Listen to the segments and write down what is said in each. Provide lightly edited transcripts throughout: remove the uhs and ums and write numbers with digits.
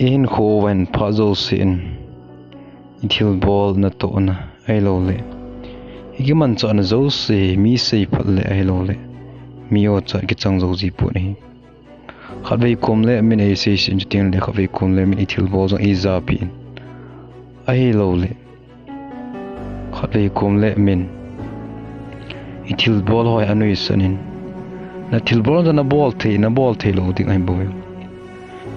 ehinkho wen phazo sin ithil bol na to na ai lo le higiman cha na zo se mi sei phat le ai lo le mi o cha ki chang zo ji pu ni khavei kom le min ai sei sin tin le khavei kom le min ithil bol zo i za pi ai lo le khavei kom le min ithil bol hoi anui sanin na thil bol na bol thei lo ding ai bo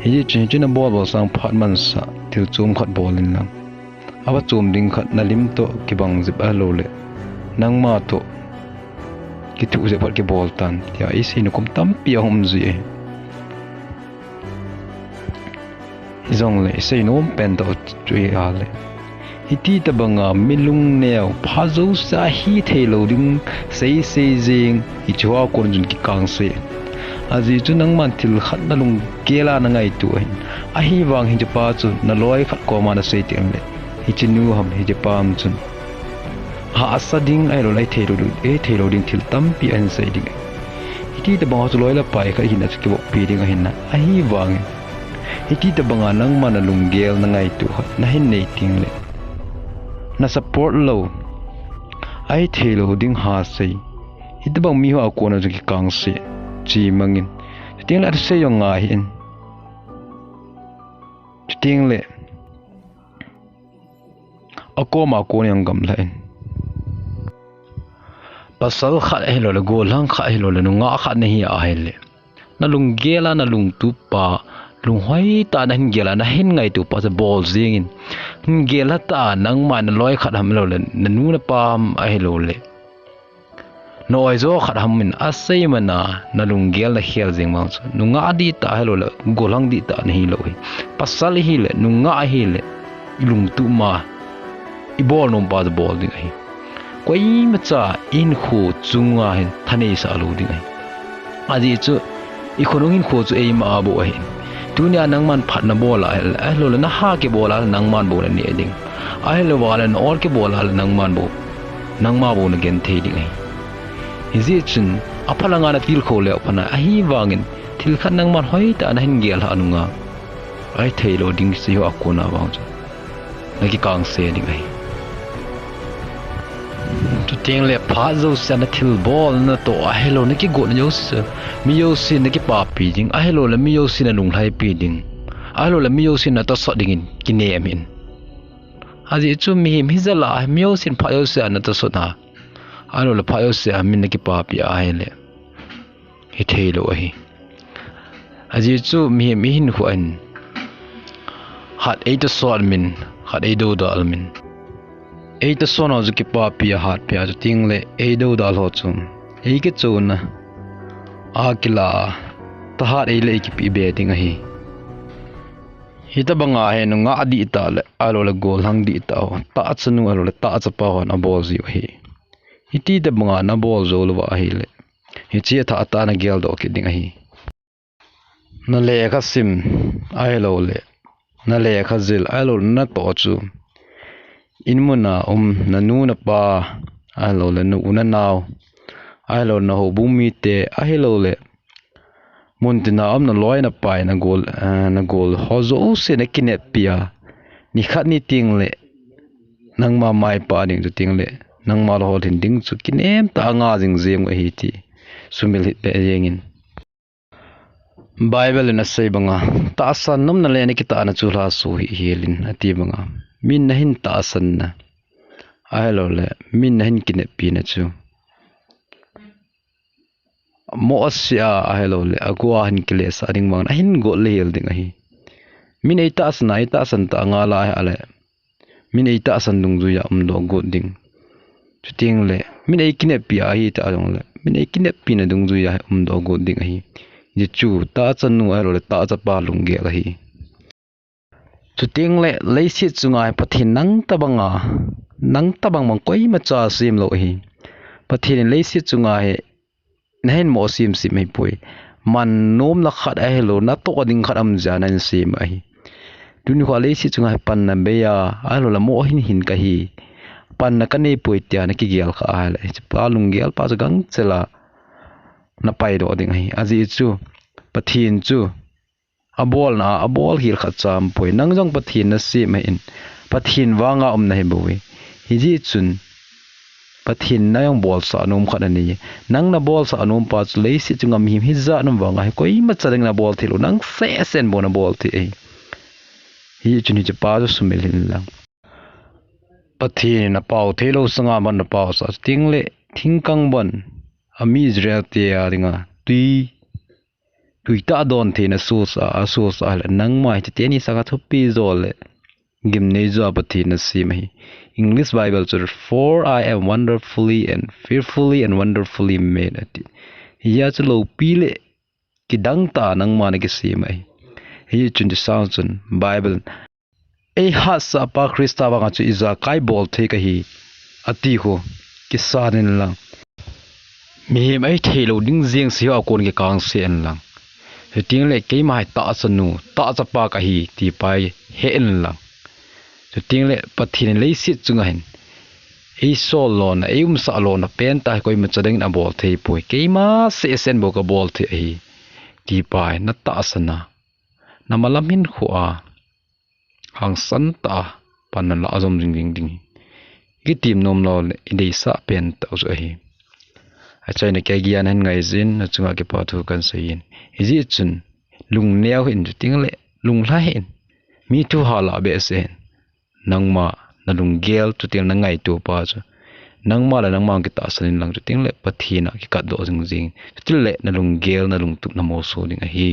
hi chi na bol sang phat man sa thil chum khat bol in lang aba chum ding khat na lim to ki bang zip a lo le nang ma to ki thu je phat ki bol tan ya i sin kum tam pi hom ji zong le sei nom pen to chui a le hiti ta banga milung neo phazo sa hi thei lo ding sei jing i chwa kon jun ki kang se aji chu nang man thil khat na lung kela na ngai tu hin a hi wang hi pa chu na loi khat ko ma na sei tiang le hi chinu ham hi je pam chun ha asading ai lo lai thei lo ding thil tam pi an sei ding hiti ta banga chu loi la pai kha hin na chu ki bo pi ding a hin na a hi wang hiti ta banga nang man na lung gel na ngai tu na hin nei ting le na support lo ai thei lo ding ha sei hiti bang mi ho ko na chu ki kang se chi mangin ting la se yo nga hin ting le akoma ko nyang gam lain pasal khat ai lo le go lang kha ai lo le nga khat ne hi a hai le na lung gela na lung tu pa lung hoi ta na hin gela na hin ngai tu pa se ball zing in gela ta nang ma na loi khat ham lo le na nu na pam ai lo le noi zo khat ham min asai mana na lung gel na khel jing ma chu nu nga di ta ai lo le go lang di ta na hi lo hi pasal hi le nu nga hi le lung tu ma i bol nom pa bol ding ai koi ma cha in kho chunga hin thane sa lo ding ai aji chu i khonong in kho chu ei ma bo ai tunia nang man phat na bol ai lo na ha ke bol nang man bo ni ding ai lo wala na or ke bol nang man bo nang ma bo na gen thei ding ai hizi chun apalanga na til kho le phana a hi wangin thil khan nang man hoi ta na hin gel ha anunga ai thei lo ding si ho akona wang chu na ki kang se ding ai tu ting le pha zo sa na thil bol na to a hello na ki go na yo mi yo sin na ki pa pi ding a hello la mi yo sin na lung lai pi ding a hello la mi yo sin na ta sa ding in ki ne amin aji chu mi hi zala mi yo sin pha yo sa na ta so na a hello la pha yo sa min na ki pa pi a hele hi thei lo hi aji chu mi hin hu an hat ei ta so min hat ei do da al min ei ta so na zu ki pa pi hat pi a ting le ei do da lo chum ei ke chu na a kila ta hat ei le ki pi be ting a hi hita banga he no nga di ta le alo le gol hang di ta ta chanu alo le ta cha pa hon a bol ji hi hiti de banga na bol zo lo wa hi le hi chi tha ta na gel do ki ding a hi na le kha sim ai lo le na le kha zil ai lo na to chu in muna na nu na pa ai lo le nu na naw ai lo na ho bu mi te ai lo le mun tina am na loi na pai na gol ho zo se na kinet pia ni khat ni ting le nang ma mai pa ding chu ting le nang ma lo hinding chu kinem ta nga jing jem hi ti Sumil hit pe yengin Bible na sei banga ta san nom na le ni kita na chu la su hi helin ati banga min na hin ta san na ai lo le min na hin kinet pi na chu mo asia ai lo le agwa hin kile sa ding bang hin go le hel ding hi min ei ta san ta nga la ale min ei ta san dung ju ya do go ding chuting le min ei kinet pi a hi ta dong le min ei kinet pi na dung ju ya do go ding hi ji chu ta chan nu ai lo le ta cha pa lung ge la hi chuting le leisi chungai pathin nang ta bang mang koi ma cha sim lo hi pathin leisi chungai nahin mo sim mai pui man nom la khat ai lo na to ding khat am janan sim ai tun khwa leisi chungai pan na be ya ai lo la mo hin ka hi pan na ka nei pui tia na ki gel kha ai la pa lung gel pa cha gang chela na pai do ding hi aji chu pathin chu abol na abol hil khat cham poi nang jong pathin na si mai in pathin wanga na hi boi hi ji chun pathin na yang bol sa num khat ani nang na bol sa num pa chu lei si chungam him hi za num wanga koi ma chadeng na bol thilu nang se sen bona bol thi ei hi chun hi pa chu Sumil hin lang pathin na pau thelo sanga man na pau sa tingle thingkang bon ami Israel te ya ringa tui ta don the na so sa nang mai te ni sanga thupi zole gim nei zo pathin na si mai English Bible chur for I am wonderfully and fearfully and wonderfully made ati ya chu lo pi le ki dang ta nang ma na ki si mai hi chun di sound chun Bible ei ha sa pa Krista wa chu iza kai bol the ka hi ati ho ki sa nin lang Mihem ai thelo ding jeng si ha kon ki kang se en lang he ting le ke mai ta sanu ta cha pa ka hi ti pai he en lang so ting le pathin le sit chunga hen ei sol lon ei sa lon pen ta koi ma chadeng na bol thei poi ke ma se sen bo ka bol the hi ti pai na ta sana na malam hin khuwa hang san ta pan la azom ding ding ki tim nom lo indei sa pen ta zo hi a chaina ke gian han ngai zin na chunga ke pa thu kan sein izi chun lung neo hin ting le lung la hin mi tu hala be sen nangma na lung gel tu ting na ngai tu pa chu nangma la nangma ki ta sanin lang chu ting le pathina ki kat do jing jing til le na lung gel na lung tu na mo so ding a hi